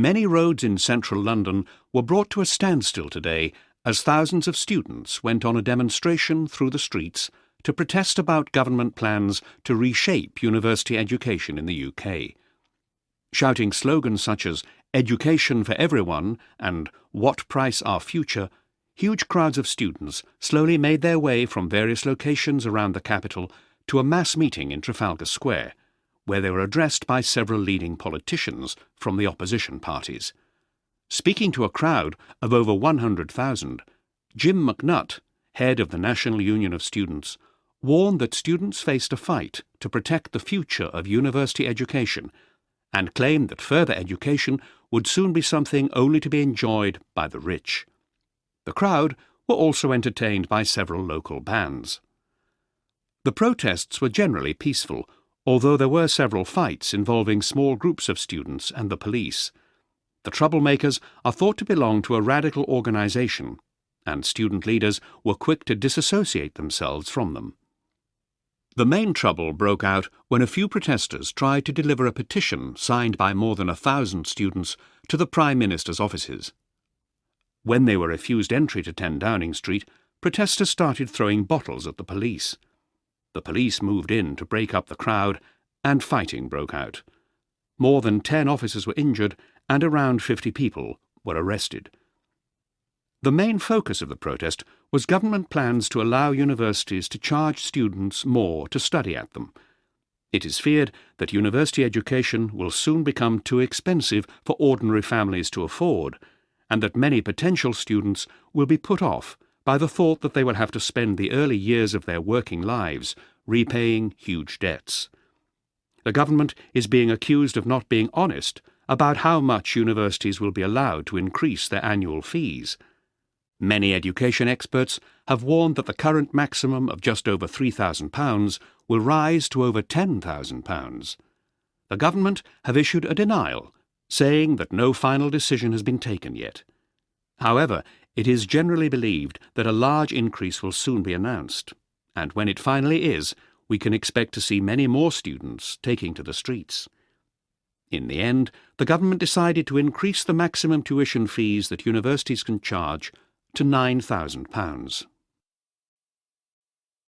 Many roads in central London were brought to a standstill today as thousands of students went on a demonstration through the streets to protest about government plans to reshape university education in the UK. Shouting slogans such as "Education for everyone" and "What price our future," huge crowds of students slowly made their way from various locations around the capital to a mass meeting in Trafalgar Square, where they were addressed by several leading politicians from the opposition parties. Speaking to a crowd of over 100,000, Jim McNutt, head of the National Union of Students, warned that students faced a fight to protect the future of university education and claimed that further education would soon be something only to be enjoyed by the rich. The crowd were also entertained by several local bands. The protests were generally peaceful, although there were several fights involving small groups of students and the police. The troublemakers are thought to belong to a radical organisation, and student leaders were quick to disassociate themselves from them. The main trouble broke out when a few protesters tried to deliver a petition signed by more than 1,000 students to the Prime Minister's offices. When they were refused entry to 10 Downing Street, protesters started throwing bottles at the police. The police moved in to break up the crowd, and fighting broke out. More than 10 officers were injured, and around 50 people were arrested. The main focus of the protest was government plans to allow universities to charge students more to study at them. It is feared that university education will soon become too expensive for ordinary families to afford, and that many potential students will be put off by the thought that they will have to spend the early years of their working lives repaying huge debts. The government is being accused of not being honest about how much universities will be allowed to increase their annual fees. Many education experts have warned that the current maximum of just over £3,000 will rise to over £10,000. The government have issued a denial, saying that no final decision has been taken yet. However, it is generally believed that a large increase will soon be announced, and when it finally is, we can expect to see many more students taking to the streets. In the end, the government decided to increase the maximum tuition fees that universities can charge to £9,000.